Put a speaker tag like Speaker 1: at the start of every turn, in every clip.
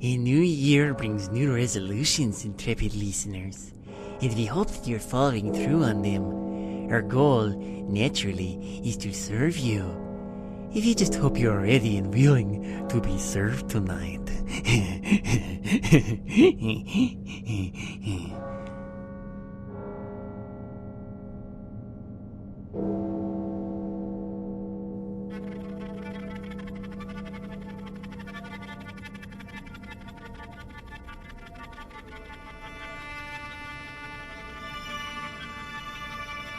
Speaker 1: A new year brings new resolutions, intrepid listeners, and we hope that you're following through on them. Our goal, naturally, is to serve you. If you just hope you're ready and willing to be served tonight.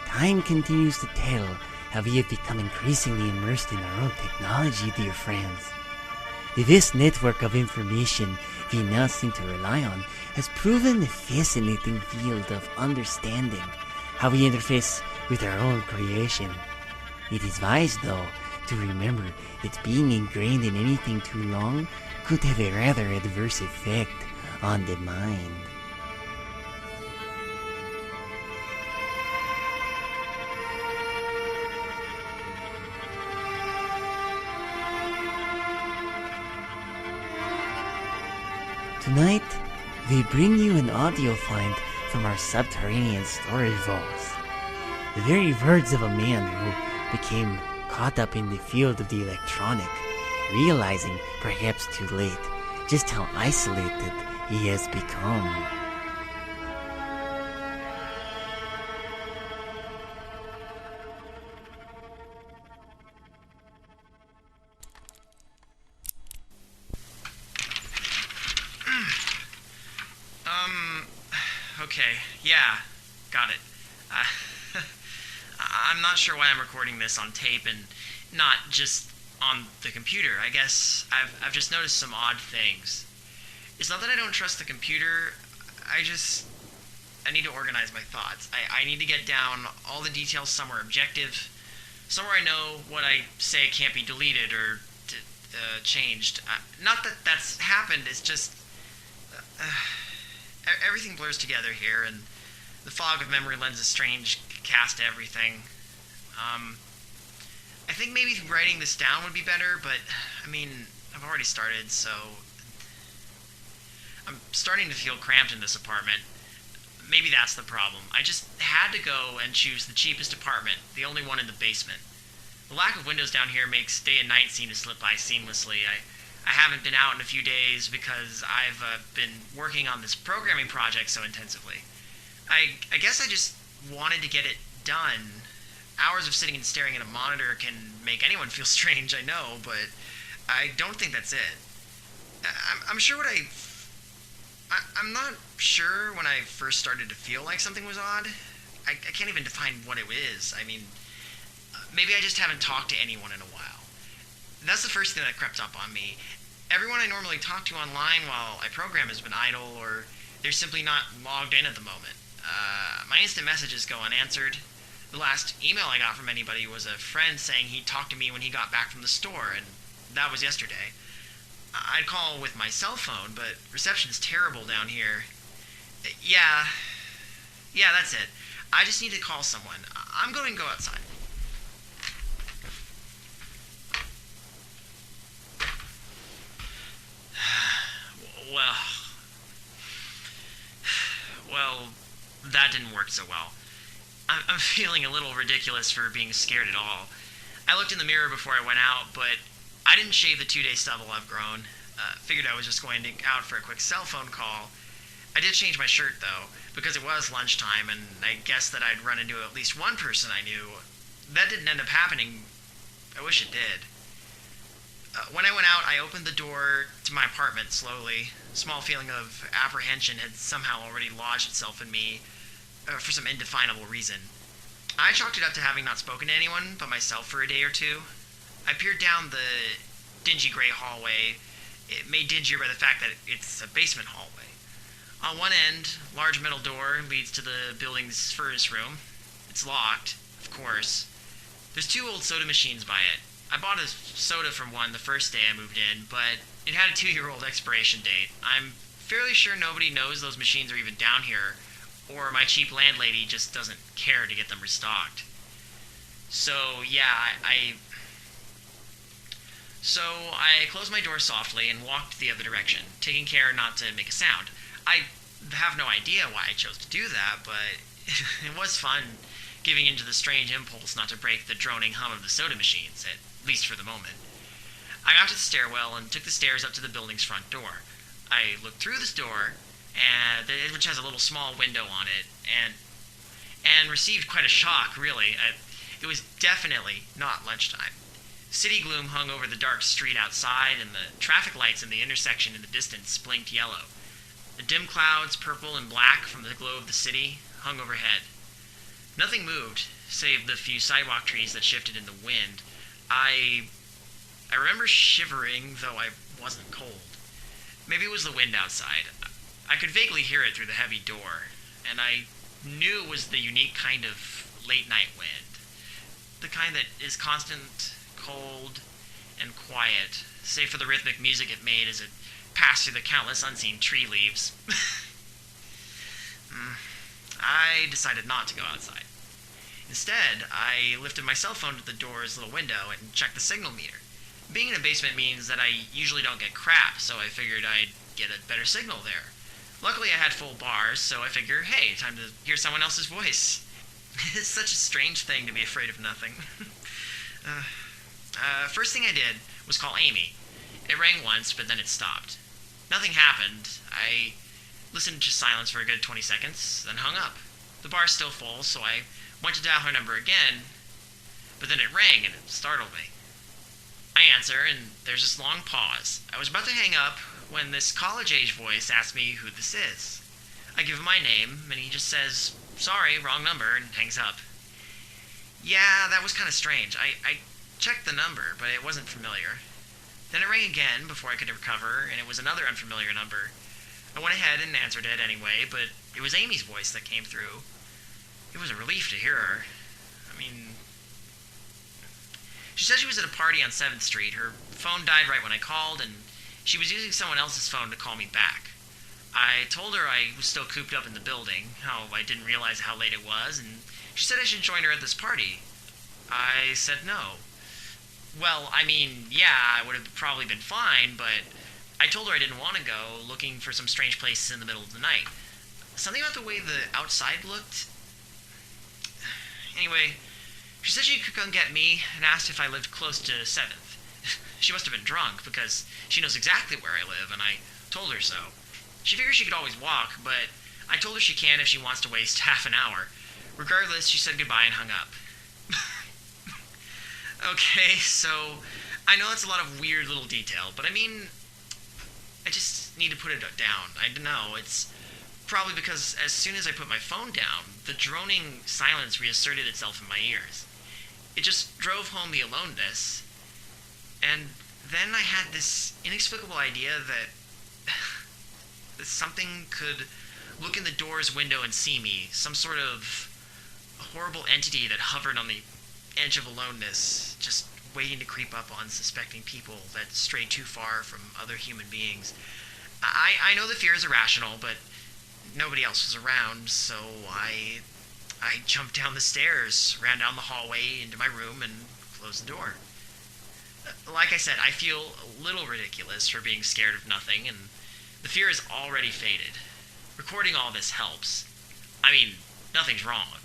Speaker 1: Time continues to tell how we have become increasingly immersed in our own technology, dear friends. The vast network of information we now seem to rely on has proven a fascinating field of understanding how we interface with our own creation. It is wise, though, to remember that being ingrained in anything too long could have a rather adverse effect on the mind. Tonight, we bring you an audio find from our subterranean storage vaults. The very words of a man who became caught up in the field of the electronic, realizing, perhaps too late, just how isolated he has become.
Speaker 2: Okay, yeah, got it. I'm not sure why I'm recording this on tape and not just on the computer. I guess I've just noticed some odd things. It's not that I don't trust the computer, I need to organize my thoughts. I need to get down all the details somewhere objective, somewhere I know what I say can't be deleted or changed. Not that that's happened, it's just... everything blurs together here, and the fog of memory lends a strange cast to everything. I think maybe writing this down would be better, but, I mean, I've already started, so... I'm starting to feel cramped in this apartment. Maybe that's the problem. I just had to go and choose the cheapest apartment, the only one in the basement. The lack of windows down here makes day and night seem to slip by seamlessly. I haven't been out in a few days because I've been working on this programming project so intensively. I guess I just wanted to get it done. Hours of sitting and staring at a monitor can make anyone feel strange, I know, but I don't think that's it. I'm sure I'm not sure when I first started to feel like something was odd. I can't even define what it is. I mean, maybe I just haven't talked to anyone in a while. That's the first thing that crept up on me. Everyone I normally talk to online while I program has been idle, or they're simply not logged in at the moment. My instant messages go unanswered. The last email I got from anybody was a friend saying he'd talk to me when he got back from the store, and that was yesterday. I'd call with my cell phone, but reception's terrible down here. Yeah, that's it. I just need to call someone. I'm going to go outside. Well, that didn't work so well. I'm feeling a little ridiculous for being scared at all. I looked in the mirror before I went out, but I didn't shave the 2-day stubble I've grown. Figured I was just going out for a quick cell phone call. I did change my shirt, though, because it was lunchtime, and I guessed that I'd run into at least one person I knew. That didn't end up happening. I wish it did. When I went out, I opened the door to my apartment slowly. A small feeling of apprehension had somehow already lodged itself in me for some indefinable reason. I chalked it up to having not spoken to anyone but myself for a day or two. I peered down the dingy gray hallway, it made dingier by the fact that it's a basement hallway. On one end, large metal door leads to the building's furnace room. It's locked, of course. There's 2 old soda machines by it. I bought a soda from one the first day I moved in, but it had a 2-year-old expiration date. I'm fairly sure nobody knows those machines are even down here, or my cheap landlady just doesn't care to get them restocked. So, yeah, So I closed my door softly and walked the other direction, taking care not to make a sound. I have no idea why I chose to do that, but it was fun giving into the strange impulse not to break the droning hum of the soda machines, at least for the moment. I got to the stairwell and took the stairs up to the building's front door. I looked through this door, which has a little small window on it, and received quite a shock, really. It was definitely not lunchtime. City gloom hung over the dark street outside, and the traffic lights in the intersection in the distance blinked yellow. The dim clouds, purple and black from the glow of the city, hung overhead. Nothing moved, save the few sidewalk trees that shifted in the wind. I remember shivering, though I wasn't cold. Maybe it was the wind outside. I could vaguely hear it through the heavy door, and I knew it was the unique kind of late-night wind. The kind that is constant, cold, and quiet, save for the rhythmic music it made as it passed through the countless unseen tree leaves. I decided not to go outside. Instead, I lifted my cell phone to the door's little window and checked the signal meter. Being in a basement means that I usually don't get crap, so I figured I'd get a better signal there. Luckily, I had full bars, so I figured, hey, time to hear someone else's voice. It's such a strange thing to be afraid of nothing. First thing I did was call Amy. It rang once, but then it stopped. Nothing happened. I listened to silence for a good 20 seconds, then hung up. The bar's still full, so I went to dial her number again, but then it rang and it startled me. I answer, and there's this long pause. I was about to hang up when this college-age voice asks me who this is. I give him my name, and he just says, "Sorry, wrong number," and hangs up. Yeah, that was kind of strange. I checked the number, but it wasn't familiar. Then it rang again before I could recover, and it was another unfamiliar number. I went ahead and answered it anyway, but it was Amy's voice that came through. It was a relief to hear her. She said she was at a party on 7th Street. Her phone died right when I called, and she was using someone else's phone to call me back. I told her I was still cooped up in the building, how I didn't realize how late it was, and she said I should join her at this party. I said no. Well, yeah, I would have probably been fine, but I told her I didn't want to go, looking for some strange places in the middle of the night. Something about the way the outside looked. Anyway, she said she could come get me and asked if I lived close to 7th. She must have been drunk because she knows exactly where I live, and I told her so. She figures she could always walk, but I told her she can if she wants to waste half an hour. Regardless, she said goodbye and hung up. Okay, so I know that's a lot of weird little detail, but I just need to put it down. I don't know, it's probably because as soon as I put my phone down, the droning silence reasserted itself in my ears. It just drove home the aloneness, and then I had this inexplicable idea that something could look in the door's window and see me, some sort of horrible entity that hovered on the edge of aloneness, just waiting to creep up on suspecting people that stray too far from other human beings. I know the fear is irrational, but nobody else was around, so I jumped down the stairs, ran down the hallway into my room, and closed the door. Like I said, I feel a little ridiculous for being scared of nothing, and the fear is already faded. Recording all this helps. Nothing's wrong.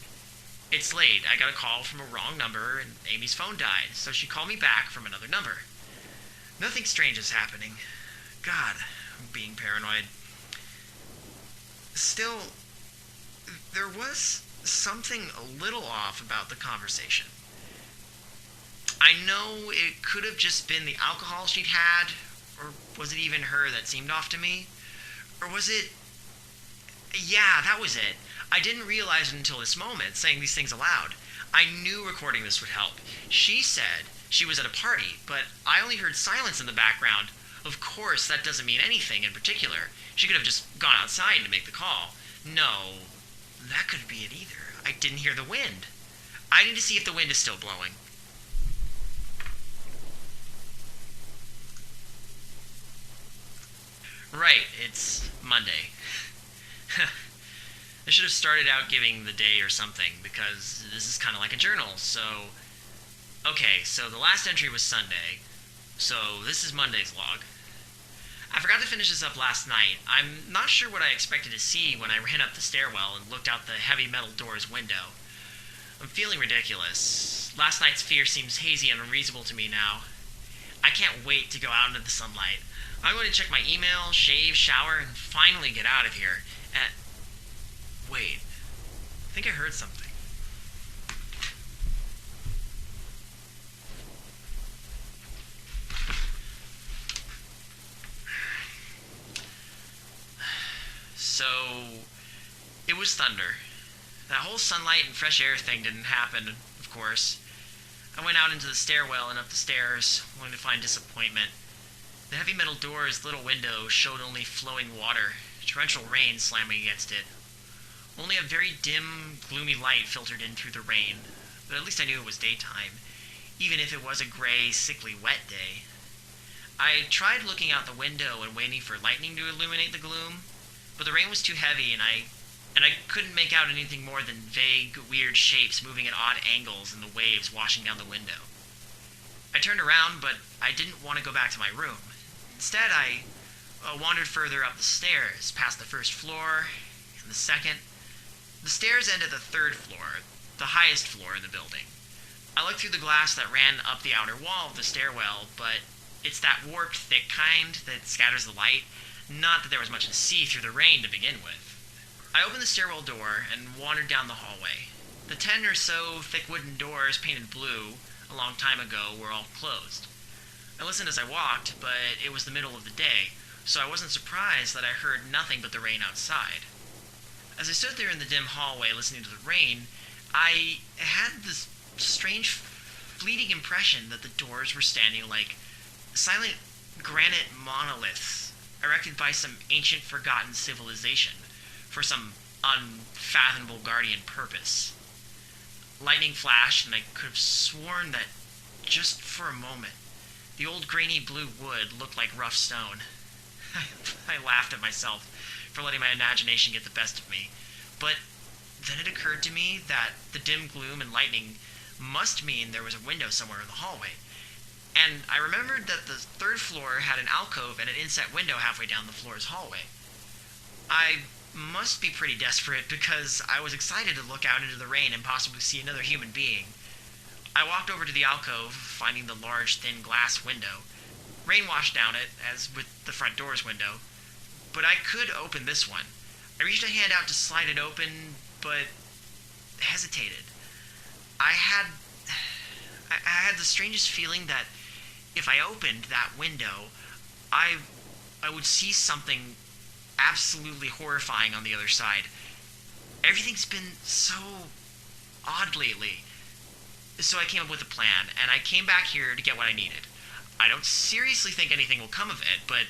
Speaker 2: It's late. I got a call from a wrong number, and Amy's phone died, so she called me back from another number. Nothing strange is happening. God, I'm being paranoid. Still, there was something a little off about the conversation. I know it could have just been the alcohol she'd had, or was it even her that seemed off to me? Or was it... Yeah, that was it. I didn't realize it until this moment, saying these things aloud. I knew recording this would help. She said she was at a party, but I only heard silence in the background. Of course, that doesn't mean anything in particular. She could have just gone outside to make the call. No, that couldn't be it either. I didn't hear the wind. I need to see if the wind is still blowing. Right, it's Monday. I should have started out giving the day or something, because this is kind of like a journal, so... Okay, so the last entry was Sunday. So, this is Monday's log. I forgot to finish this up last night. I'm not sure what I expected to see when I ran up the stairwell and looked out the heavy metal door's window. I'm feeling ridiculous. Last night's fear seems hazy and unreasonable to me now. I can't wait to go out into the sunlight. I'm going to check my email, shave, shower, and finally get out of here. Wait. I think I heard something. So, it was thunder. That whole sunlight and fresh air thing didn't happen, of course. I went out into the stairwell and up the stairs, only to find disappointment. The heavy metal door's little window showed only flowing water, torrential rain slamming against it. Only a very dim, gloomy light filtered in through the rain, but at least I knew it was daytime, even if it was a gray, sickly, wet day. I tried looking out the window and waiting for lightning to illuminate the gloom, but the rain was too heavy and I couldn't make out anything more than vague, weird shapes moving at odd angles in the waves washing down the window. I turned around, but I didn't want to go back to my room. Instead, I wandered further up the stairs, past the first floor and the second. The stairs end at the third floor, the highest floor in the building. I looked through the glass that ran up the outer wall of the stairwell, but it's that warped, thick kind that scatters the light, not that there was much to see through the rain to begin with. I opened the stairwell door and wandered down the hallway. The 10 or so thick wooden doors painted blue a long time ago were all closed. I listened as I walked, but it was the middle of the day, so I wasn't surprised that I heard nothing but the rain outside. As I stood there in the dim hallway listening to the rain, I had this strange, fleeting impression that the doors were standing like silent granite monoliths erected by some ancient forgotten civilization for some unfathomable guardian purpose. Lightning flashed, and I could have sworn that just for a moment the old grainy blue wood looked like rough stone. I laughed at myself for letting my imagination get the best of me, but then it occurred to me that the dim gloom and lightning must mean there was a window somewhere in the hallway, and I remembered that the third floor had an alcove and an inset window halfway down the floor's hallway. I must be pretty desperate because I was excited to look out into the rain and possibly see another human being. I walked over to the alcove, finding the large, thin glass window. Rain washed down it, as with the front door's window, but I could open this one. I reached a hand out to slide it open, but hesitated. I had the strangest feeling that if I opened that window, I would see something absolutely horrifying on the other side. Everything's been so odd lately. So I came up with a plan, and I came back here to get what I needed. I don't seriously think anything will come of it, but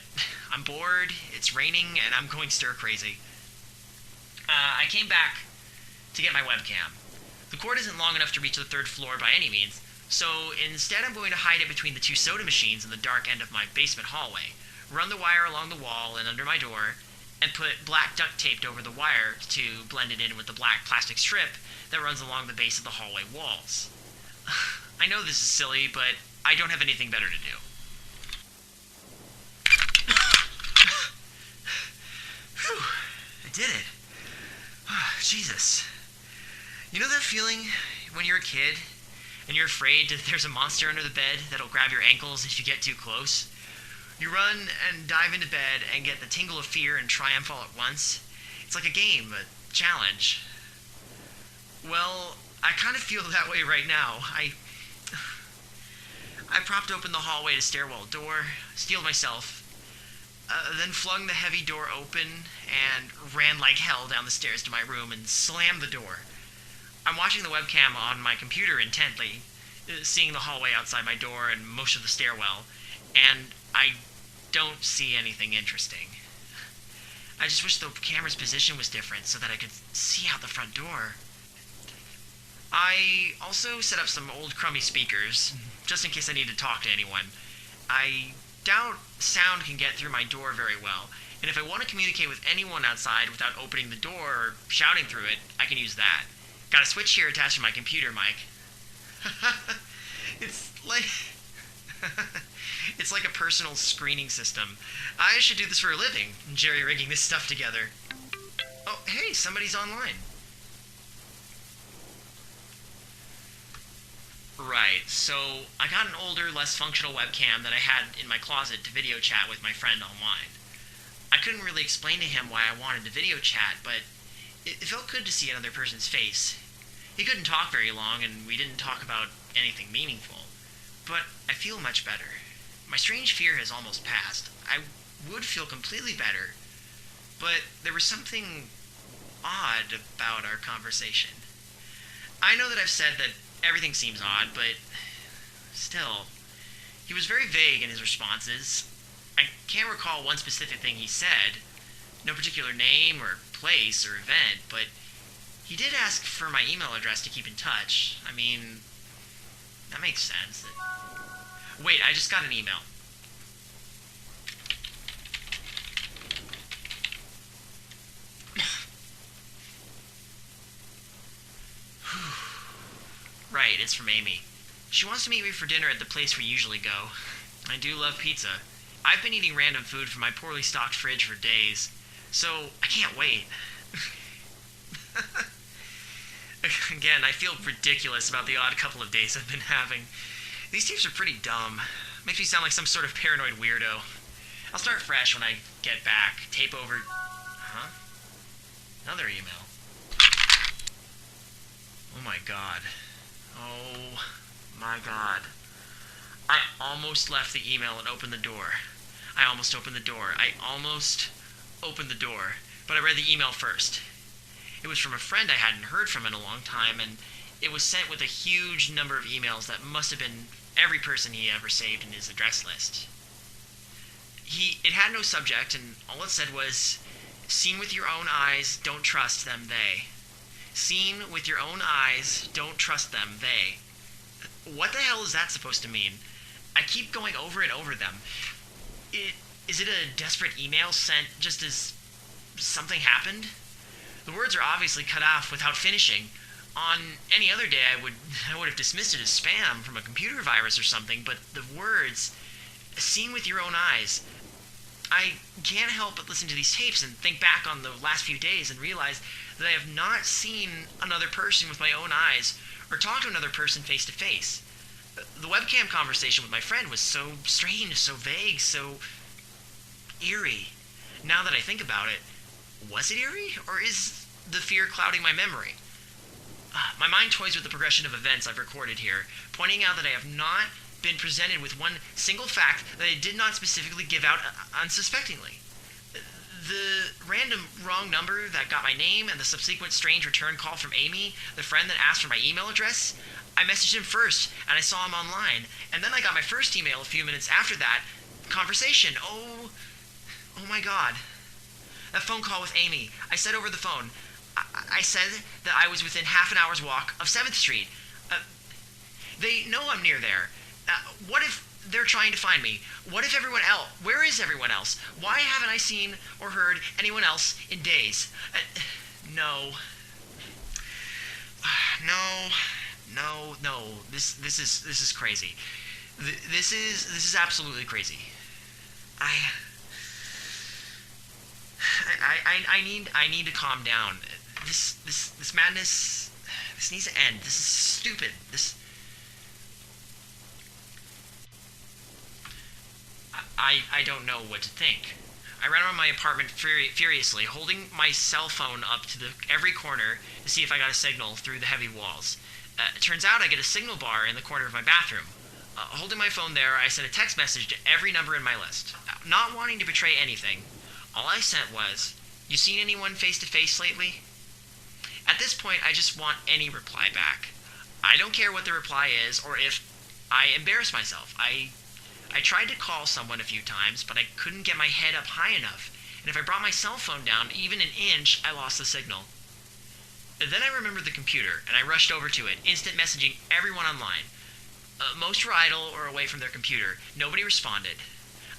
Speaker 2: I'm bored, it's raining, and I'm going stir crazy. I came back to get my webcam. The cord isn't long enough to reach the third floor by any means, so instead I'm going to hide it between the 2 soda machines in the dark end of my basement hallway, run the wire along the wall and under my door, and put black duct tape over the wire to blend it in with the black plastic strip that runs along the base of the hallway walls. I know this is silly, but I don't have anything better to do. Whew, I did it. Jesus. You know that feeling when you're a kid and you're afraid that there's a monster under the bed that'll grab your ankles if you get too close? You run and dive into bed and get the tingle of fear and triumph all at once. It's like a game, a challenge. Well, I kind of feel that way right now. I propped open the hallway to stairwell door, steeled myself, then flung the heavy door open and ran like hell down the stairs to my room and slammed the door. I'm watching the webcam on my computer intently, seeing the hallway outside my door and most of the stairwell, and I don't see anything interesting. I just wish the camera's position was different so that I could see out the front door. I also set up some old crummy speakers, just in case I need to talk to anyone. I doubt sound can get through my door very well, and if I want to communicate with anyone outside without opening the door or shouting through it, I can use that. Got a switch here attached to my computer mic. It's It's like a personal screening system. I should do this for a living, jerry-rigging this stuff together. Oh, hey, somebody's online. Right, so I got an older, less functional webcam that I had in my closet to video chat with my friend online. I couldn't really explain to him why I wanted to video chat, but it felt good to see another person's face. He couldn't talk very long, and we didn't talk about anything meaningful. But I feel much better. My strange fear has almost passed. I would feel completely better, but there was something odd about our conversation. I know that I've said that everything seems odd, but still, he was very vague in his responses. I can't recall one specific thing he said, no particular name or place or event, but he did ask for my email address to keep in touch. I mean, that makes sense. Wait, I just got an email. Right, it's from Amy. She wants to meet me for dinner at the place we usually go. I do love pizza. I've been eating random food from my poorly stocked fridge for days, so I can't wait. Again, I feel ridiculous about the odd couple of days I've been having. These tapes are pretty dumb. Makes me sound like some sort of paranoid weirdo. I'll start fresh when I get back. Tape over... Huh? Another email. Oh my god. Oh my god. I almost left the email and opened the door. I almost opened the door, but I read the email first. It was from a friend I hadn't heard from in a long time, and it was sent with a huge number of emails that must have been every person he ever saved in his address list. It had no subject, and all it said was, "Seen with your own eyes, don't trust them, they." Seen with your own eyes, don't trust them, they. What the hell is that supposed to mean? I keep going over and over them. Is it a desperate email sent just as something happened? The words are obviously cut off without finishing. On any other day, I would have dismissed it as spam from a computer virus or something, but the words, "seen with your own eyes," I can't help but listen to these tapes and think back on the last few days and realize that I have not seen another person with my own eyes or talked to another person face to face. The webcam conversation with my friend was so strange, so vague, so eerie. Now that I think about it, was it eerie, or is the fear clouding my memory? My mind toys with the progression of events I've recorded here, pointing out that I have not been presented with one single fact that I did not specifically give out unsuspectingly. The random wrong number that got my name and the subsequent strange return call from Amy, the friend that asked for my email address, I messaged him first, and I saw him online, and then I got my first email a few minutes after that conversation. Oh my god. That phone call with Amy. I said over the phone, I said that I was within half an hour's walk of 7th Street. They know I'm near there. What if they're trying to find me? What if everyone else... Where is everyone else? Why haven't I seen or heard anyone else in days? No. No. This is crazy. This is absolutely crazy. I need to calm down. This madness, this needs to end. This is stupid. I don't know what to think. I ran around my apartment furiously, holding my cell phone up to every corner to see if I got a signal through the heavy walls. It turns out I get a signal bar in the corner of my bathroom. Holding my phone there, I sent a text message to every number in my list. Not wanting to betray anything, all I sent was, "You seen anyone face-to-face lately?" At this point, I just want any reply back. I don't care what the reply is, or if I embarrass myself. I tried to call someone a few times, but I couldn't get my head up high enough, and if I brought my cell phone down even an inch, I lost the signal. Then I remembered the computer, and I rushed over to it, instant messaging everyone online. Most were idle or away from their computer. Nobody responded.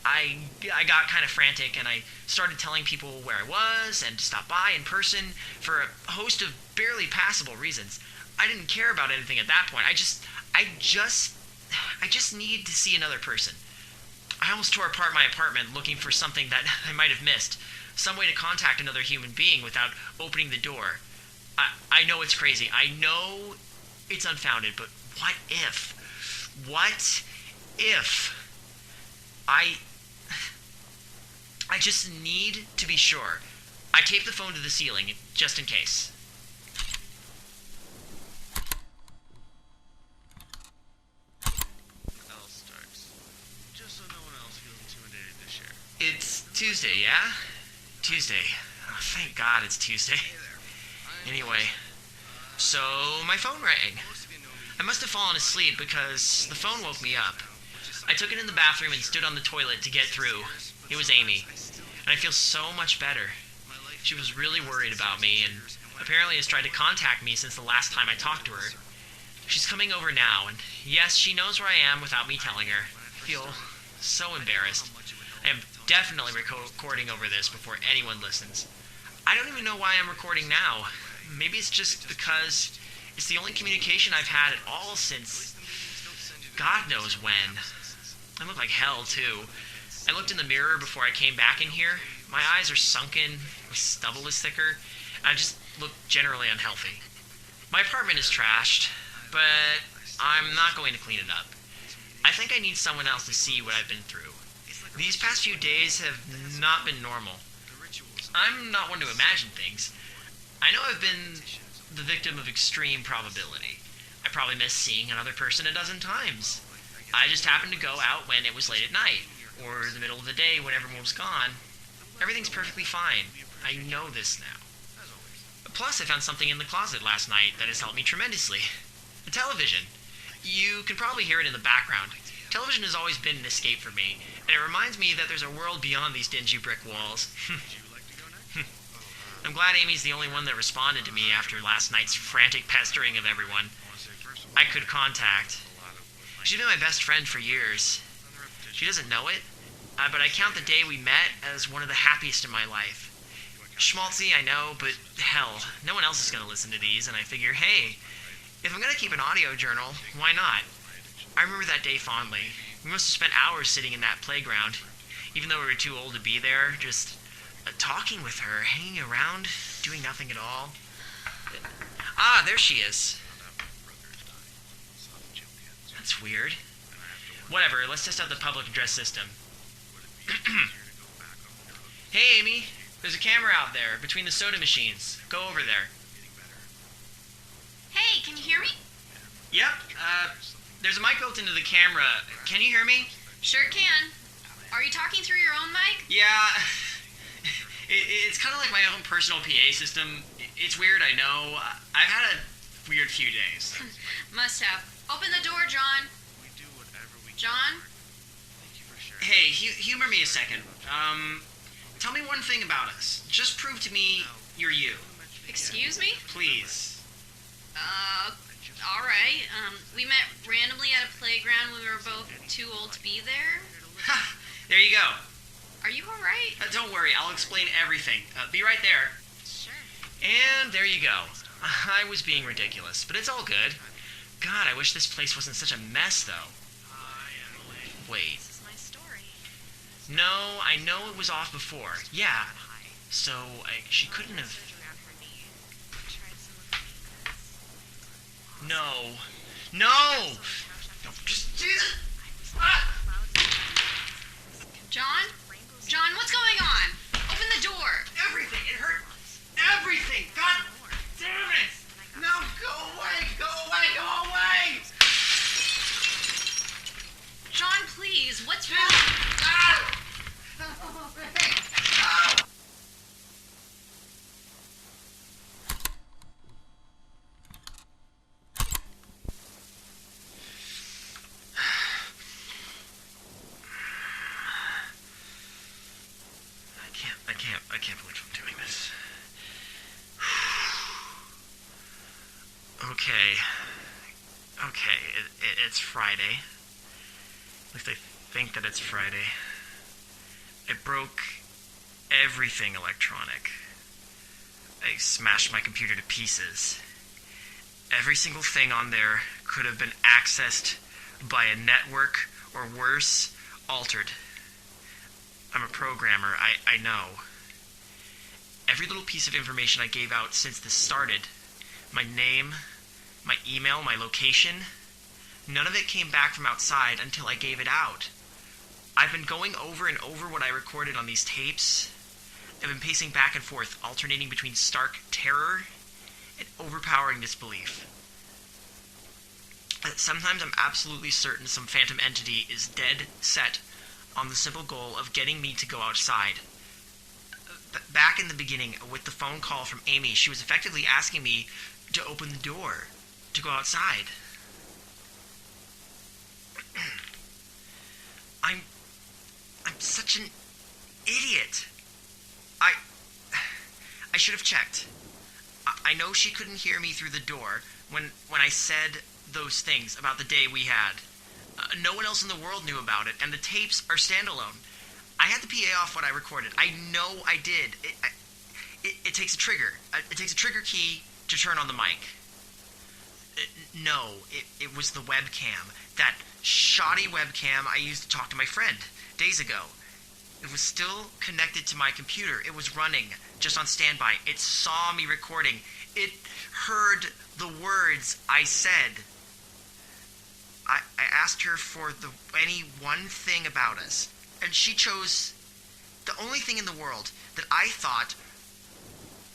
Speaker 2: I got kind of frantic, and I started telling people where I was and to stop by in person for a host of barely passable reasons. I didn't care about anything at that point. I just need to see another person. I almost tore apart my apartment looking for something that I might have missed. Some way to contact another human being without opening the door. I know it's crazy. I know it's unfounded, but what if? What if? I just need to be sure. I taped the phone to the ceiling, just in case. It's Tuesday, yeah? Tuesday. Oh, thank God it's Tuesday. Anyway, so my phone rang. I must have fallen asleep because the phone woke me up. I took it in the bathroom and stood on the toilet to get through. It was Amy, and I feel so much better. She was really worried about me and apparently has tried to contact me since the last time I talked to her. She's coming over now, and yes, she knows where I am without me telling her. I feel so embarrassed. I am definitely recording over this before anyone listens. I don't even know why I'm recording now. Maybe it's just because it's the only communication I've had at all since God knows when. I look like hell, too. I looked in the mirror before I came back in here. My eyes are sunken, my stubble is thicker, and I just look generally unhealthy. My apartment is trashed, but I'm not going to clean it up. I think I need someone else to see what I've been through. These past few days have not been normal. I'm not one to imagine things. I know I've been the victim of extreme probability. I probably missed seeing another person a dozen times. I just happened to go out when it was late at night, or the middle of the day when everyone was gone. Everything's perfectly fine. I know this now. Plus, I found something in the closet last night that has helped me tremendously. The television. You can probably hear it in the background. Television has always been an escape for me, and it reminds me that there's a world beyond these dingy brick walls. I'm glad Amy's the only one that responded to me after last night's frantic pestering of everyone I could contact. She's been my best friend for years. She doesn't know it, but I count the day we met as one of the happiest in my life. Schmaltzy, I know, but hell, no one else is going to listen to these, and I figure, hey, if I'm going to keep an audio journal, why not? I remember that day fondly. We must have spent hours sitting in that playground, even though we were too old to be there, just talking with her, hanging around, doing nothing at all. Ah, there she is. That's weird. Whatever, let's test out the public address system. Hey, Amy. There's a camera out there, between the soda machines. Go over there.
Speaker 3: Hey, can you hear me?
Speaker 2: Yep, there's a mic built into the camera. Can you hear me?
Speaker 3: Sure can. Are you talking through your own mic?
Speaker 2: Yeah. It's kind of like my own personal PA system. It's weird, I know. I've had a weird few days.
Speaker 3: Must have. Open the door, John. John?
Speaker 2: Hey, humor me a second. Tell me one thing about us. Just prove to me you're you.
Speaker 3: Excuse me?
Speaker 2: Please.
Speaker 3: Alright. We met randomly at a playground when we were both too old to be there.
Speaker 2: Ha! There you go.
Speaker 3: Are you alright?
Speaker 2: Don't worry, I'll explain everything. Be right there.
Speaker 3: Sure.
Speaker 2: And there you go. I was being ridiculous, but it's all good. God, I wish this place wasn't such a mess, though. Wait.
Speaker 3: This is my story.
Speaker 2: No, I know it was off before. Yeah. So, she couldn't have... No. No! No, just... Ah!
Speaker 3: John? John, what's going on? Open the door.
Speaker 2: Everything! It hurt! Everything! God damn it! No, go away! Go away! Go away!
Speaker 3: John, please, what's wrong?
Speaker 2: Ah! Ah! I can't believe I'm doing this. Okay, it's Friday. At least I think that it's Friday. I broke everything electronic. I smashed my computer to pieces. Every single thing on there could have been accessed by a network, or worse, altered. I'm a programmer, I know. Every little piece of information I gave out since this started, my name, my email, my location, none of it came back from outside until I gave it out. I've been going over and over what I recorded on these tapes. I've been pacing back and forth, alternating between stark terror and overpowering disbelief. Sometimes I'm absolutely certain some phantom entity is dead set on the simple goal of getting me to go outside. Back in the beginning, with the phone call from Amy, she was effectively asking me to open the door, to go outside. I'm such an idiot. I should have checked. I know she couldn't hear me through the door when I said those things about the day we had. No one else in the world knew about it, and the tapes are standalone. I had the PA off what I recorded. I know I did. It takes a trigger. It takes a trigger key to turn on the mic. No, it was the webcam. That shoddy webcam I used to talk to my friend days ago. It was still connected to my computer. It was running, just on standby. It saw me recording. It heard the words I said. I asked her for any one thing about us, and she chose the only thing in the world that I thought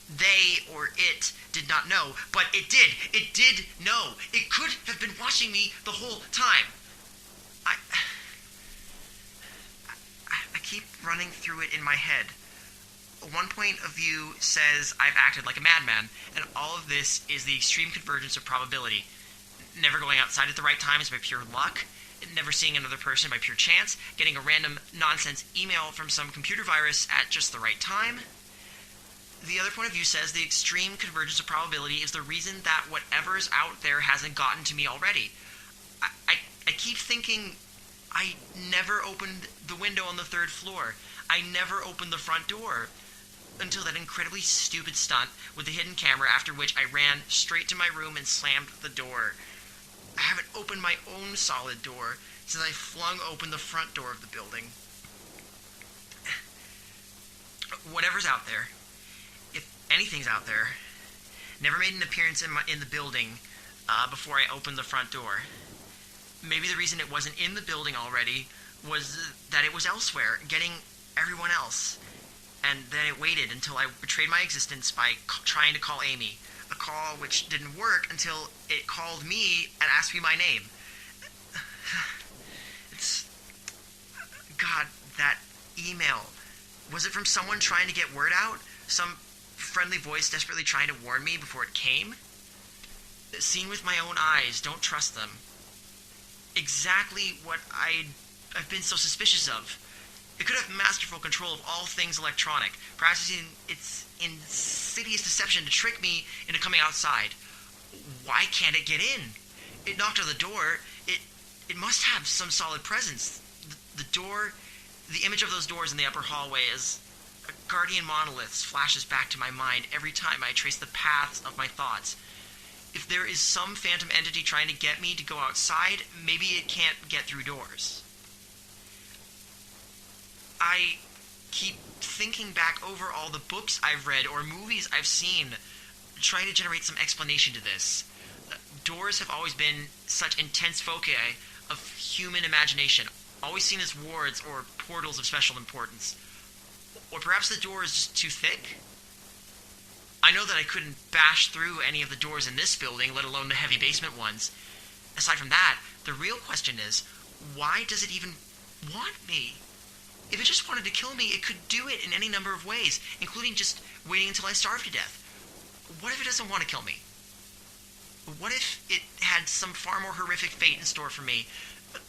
Speaker 2: they or it did not know, but it did. It did know. It could have been watching me the whole time. I keep running through it in my head. One point of view says I've acted like a madman, and all of this is the extreme convergence of probability. Never going outside at the right time is by pure luck. Never seeing another person by pure chance. Getting a random nonsense email from some computer virus at just the right time. The other point of view says the extreme convergence of probability is the reason that whatever's out there hasn't gotten to me already. I keep thinking I never opened the window on the 3rd floor. I never opened the front door. Until that incredibly stupid stunt with the hidden camera, after which I ran straight to my room and slammed the door. I haven't opened my own solid door since I flung open the front door of the building. Whatever's out there, if anything's out there, never made an appearance in the building before I opened the front door. Maybe the reason it wasn't in the building already was that it was elsewhere, getting everyone else. And then it waited until I betrayed my existence by trying to call Amy. A call which didn't work until it called me and asked me my name. God, that email. Was it from someone trying to get word out? Some friendly voice desperately trying to warn me before it came? Seen with my own eyes, don't trust them. Exactly what I've been so suspicious of. It could have masterful control of all things electronic, practicing its insidious deception to trick me into coming outside. Why can't it get in? It knocked on the door. It must have some solid presence. The door, the image of those doors in the upper hallway as a guardian monolith flashes back to my mind every time I trace the paths of my thoughts. If there is some phantom entity trying to get me to go outside, maybe it can't get through doors. I keep thinking back over all the books I've read or movies I've seen, trying to generate some explanation to this. Doors have always been such intense foci of human imagination, always seen as wards or portals of special importance. Or perhaps the door is just too thick? I know that I couldn't bash through any of the doors in this building, let alone the heavy basement ones. Aside from that, the real question is, why does it even want me? If it just wanted to kill me, it could do it in any number of ways, including just waiting until I starve to death. What if it doesn't want to kill me? What if it had some far more horrific fate in store for me?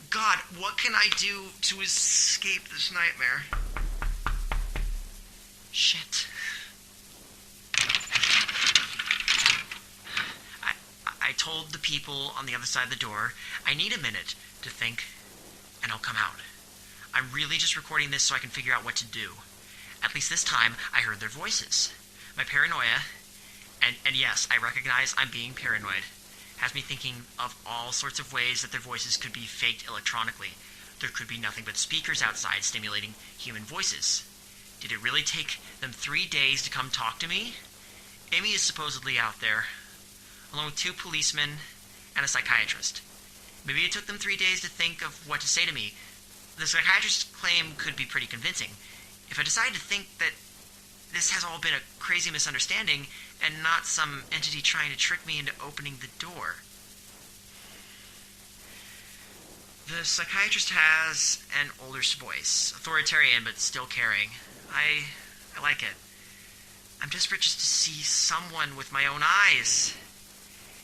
Speaker 2: God, what can I do to escape this nightmare? Shit. I told the people on the other side of the door, I need a minute to think, and I'll come out. I'm really just recording this so I can figure out what to do. At least this time, I heard their voices. My paranoia, and yes, I recognize I'm being paranoid, has me thinking of all sorts of ways that their voices could be faked electronically. There could be nothing but speakers outside stimulating human voices. Did it really take them 3 days to come talk to me? Amy is supposedly out there, along with 2 policemen and a psychiatrist. Maybe it took them 3 days to think of what to say to me. The psychiatrist's claim could be pretty convincing. If I decide to think that this has all been a crazy misunderstanding and not some entity trying to trick me into opening the door. The psychiatrist has an older voice, authoritarian but still caring. I like it. I'm desperate just to see someone with my own eyes.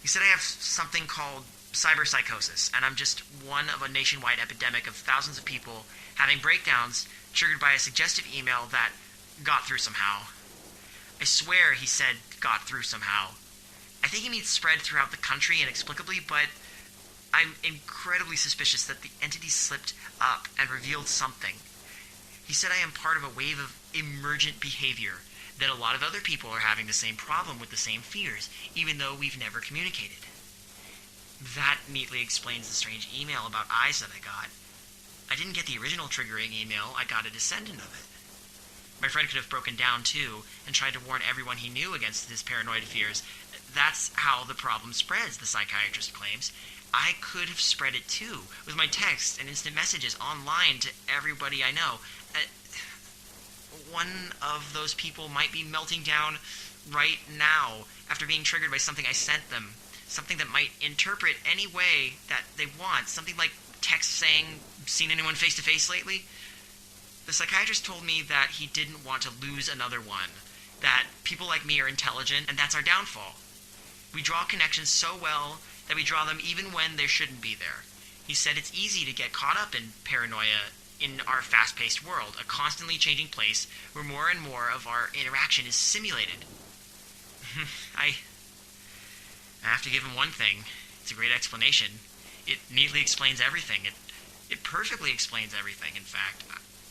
Speaker 2: He said I have something called Psychosis, and I'm just one of a nationwide epidemic of thousands of people having breakdowns triggered by a suggestive email that got through somehow. I swear he said got through somehow. I think he means spread throughout the country inexplicably, but I'm incredibly suspicious that the entity slipped up and revealed something. He said I am part of a wave of emergent behavior, that a lot of other people are having the same problem with the same fears, even though we've never communicated. That neatly explains the strange email about eyes that I got. I didn't get the original triggering email, I got a descendant of it. My friend could have broken down too, and tried to warn everyone he knew against his paranoid fears. That's how the problem spreads, the psychiatrist claims. I could have spread it too, with my texts and instant messages online to everybody I know. One of those people might be melting down right now after being triggered by something I sent them. Something that might interpret any way that they want. Something like text saying, "Seen anyone face to face lately?" The psychiatrist told me that he didn't want to lose another one. That people like me are intelligent, and that's our downfall. We draw connections so well that we draw them even when they shouldn't be there. He said it's easy to get caught up in paranoia in our fast-paced world, a constantly changing place where more and more of our interaction is simulated. I have to give him one thing. It's a great explanation. It neatly explains everything. It perfectly explains everything, in fact.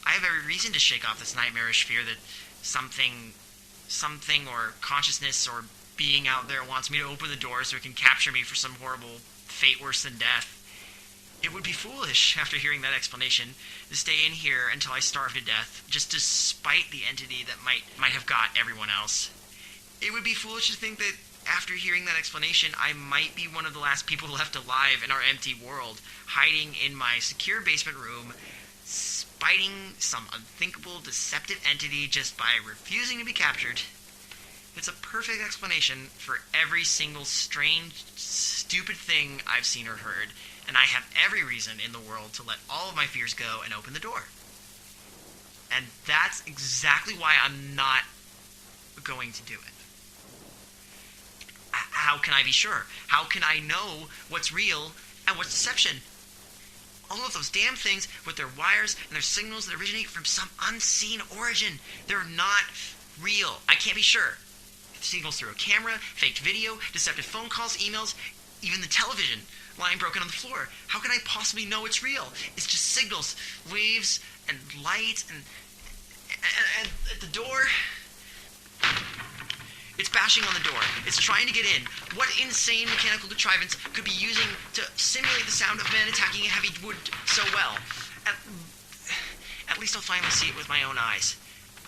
Speaker 2: I have every reason to shake off this nightmarish fear that something or consciousness or being out there wants me to open the door so it can capture me for some horrible fate worse than death. It would be foolish, after hearing that explanation, to stay in here until I starve to death, just to spite the entity that might have got everyone else. It would be foolish to think that after hearing that explanation, I might be one of the last people left alive in our empty world, hiding in my secure basement room, spiting some unthinkable, deceptive entity just by refusing to be captured. It's a perfect explanation for every single strange, stupid thing I've seen or heard, and I have every reason in the world to let all of my fears go and open the door. And that's exactly why I'm not going to do it. How can I be sure? How can I know what's real and what's deception? All of those damn things with their wires and their signals that originate from some unseen origin, they're not real. I can't be sure. Signals through a camera, faked video, deceptive phone calls, emails, even the television lying broken on the floor. How can I possibly know it's real? It's just signals, waves, and light, and at the door. It's bashing on the door. It's trying to get in. What insane mechanical contrivance could be using to simulate the sound of men attacking a heavy wood so well? At least I'll finally see it with my own eyes.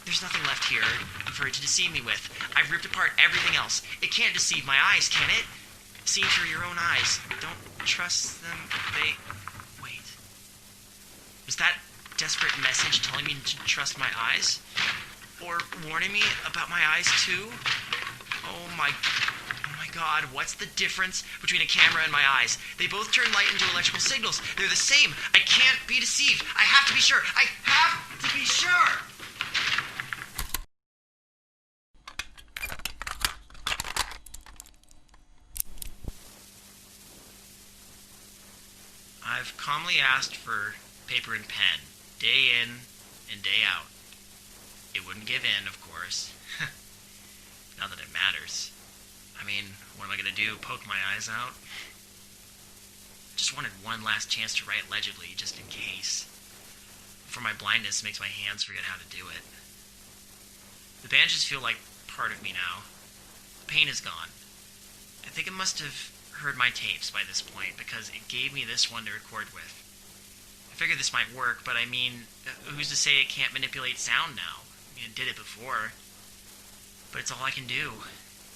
Speaker 2: There's nothing left here for it to deceive me with. I've ripped apart everything else. It can't deceive my eyes, can it? See through your own eyes. Don't trust them. Wait. Was that desperate message telling me to trust my eyes? Or warning me about my eyes too? Oh my God, what's the difference between a camera and my eyes? They both turn light into electrical signals. They're the same. I can't be deceived. I have to be sure. I have to be sure! I've calmly asked for paper and pen, day in and day out. It wouldn't give in, of course. Not that it matters. I mean, what am I going to do, poke my eyes out? Just wanted one last chance to write legibly, just in case. For my blindness makes my hands forget how to do it. The bandages feel like part of me now. The pain is gone. I think it must have heard my tapes by this point, because it gave me this one to record with. I figured this might work, but I mean, who's to say it can't manipulate sound now? I mean, it did it before. But it's all I can do.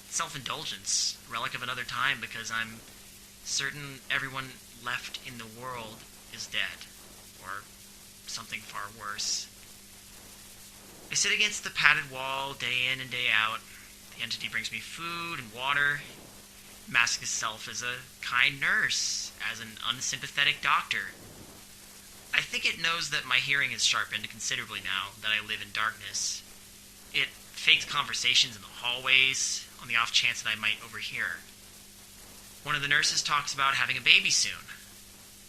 Speaker 2: Self-indulgence, a relic of another time, because I'm certain everyone left in the world is dead. Or something far worse. I sit against the padded wall day in and day out. The entity brings me food and water. Masks itself as a kind nurse, as an unsympathetic doctor. I think it knows that my hearing has sharpened considerably now that I live in darkness. It fakes conversations in the hallways on the off chance that I might overhear. One of the nurses talks about having a baby soon.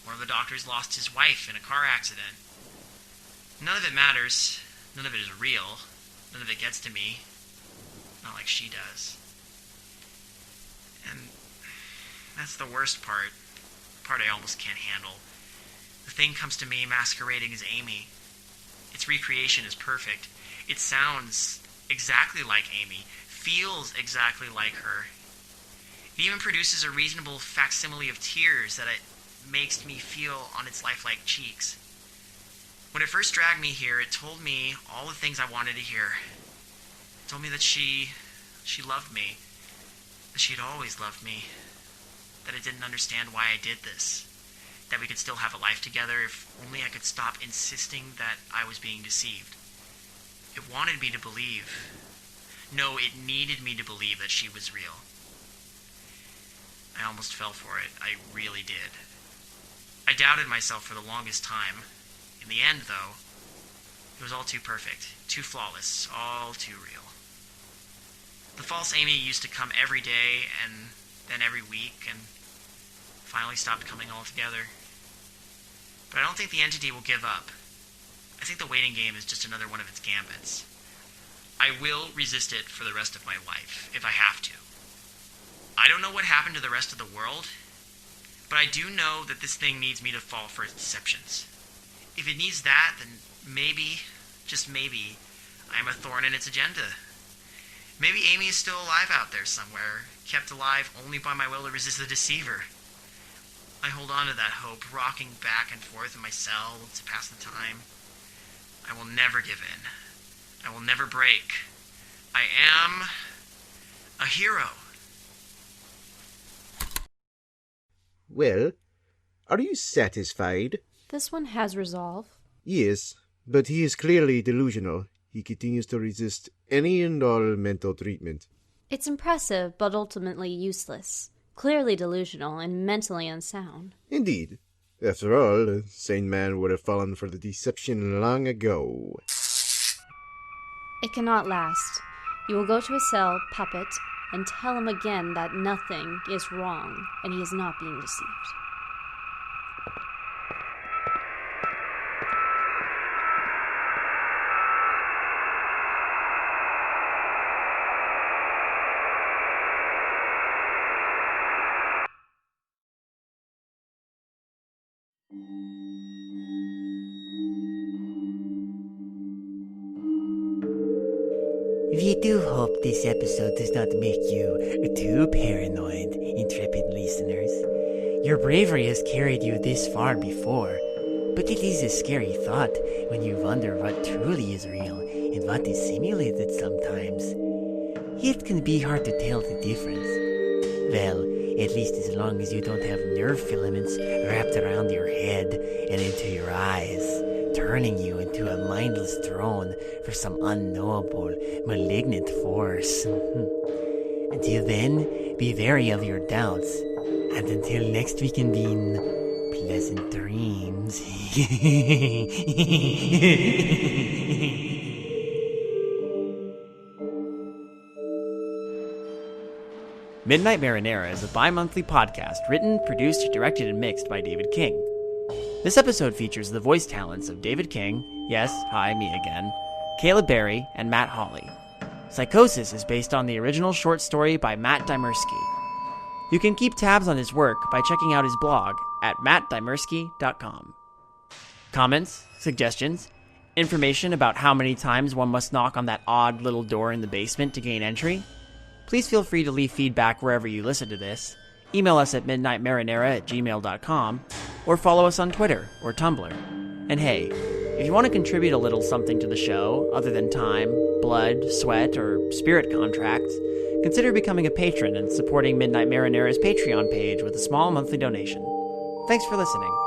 Speaker 2: One of the doctors lost his wife in a car accident. None of it matters. None of it is real. None of it gets to me. Not like she does. And that's the worst part. The part I almost can't handle. The thing comes to me masquerading as Amy. Its recreation is perfect. It sounds exactly like Amy. Feels exactly like her. It even produces a reasonable facsimile of tears that it makes me feel on its lifelike cheeks. When it first dragged me here, it told me all the things I wanted to hear. It told me that she loved me. That she had always loved me. That it didn't understand why I did this. That we could still have a life together if only I could stop insisting that I was being deceived. It wanted me to believe. No, it needed me to believe that she was real. I almost fell for it. I really did. I doubted myself for the longest time. In the end, though, it was all too perfect, too flawless, all too real. The false Amy used to come every day, and then every week, and finally stopped coming altogether. But I don't think the entity will give up. I think the waiting game is just another one of its gambits. I will resist it for the rest of my life, if I have to. I don't know what happened to the rest of the world, but I do know that this thing needs me to fall for its deceptions. If it needs that, then maybe, just maybe, I am a thorn in its agenda. Maybe Amy is still alive out there somewhere, kept alive only by my will to resist the deceiver. I hold on to that hope, rocking back and forth in my cell to pass the time. I will never give in. I will never break. I am a hero.
Speaker 4: Well, are you satisfied?
Speaker 5: This one has resolve.
Speaker 4: Yes, but he is clearly delusional. He continues to resist any and all mental treatment.
Speaker 5: It's impressive, but ultimately useless. Clearly delusional and mentally unsound.
Speaker 4: Indeed. After all, a sane man would have fallen for the deception long ago.
Speaker 5: It cannot last. You will go to his cell, Puppet, and tell him again that nothing is wrong, and he is not being deceived.
Speaker 1: We do hope this episode does not make you too paranoid, intrepid listeners. Your bravery has carried you this far before, but it is a scary thought when you wonder what truly is real and what is simulated sometimes. It can be hard to tell the difference. Well, at least as long as you don't have nerve filaments wrapped around your head and into your eyes, turning you into a mindless drone for some unknowable, malignant force. Until then, be wary of your doubts. And until next we convene, pleasant dreams.
Speaker 2: Midnight Marinara is a bi-monthly podcast written, produced, directed, and mixed by David King. This episode features the voice talents of David King, yes, hi, me again, Kaela Berry, and Matt Holley. Psychosis is based on the original short story by Matt Dymersky. You can keep tabs on his work by checking out his blog at mattdymersky.com. Comments, suggestions, information about how many times one must knock on that odd little door in the basement to gain entry? Please feel free to leave feedback wherever you listen to this. Email us at midnightmarinara@gmail.com or follow us on Twitter or Tumblr.
Speaker 6: And hey, if you want to contribute a little something to the show, other than time, blood, sweat, or spirit contracts, consider becoming a patron and supporting Midnight Marinara's Patreon page with a small monthly donation. Thanks for listening.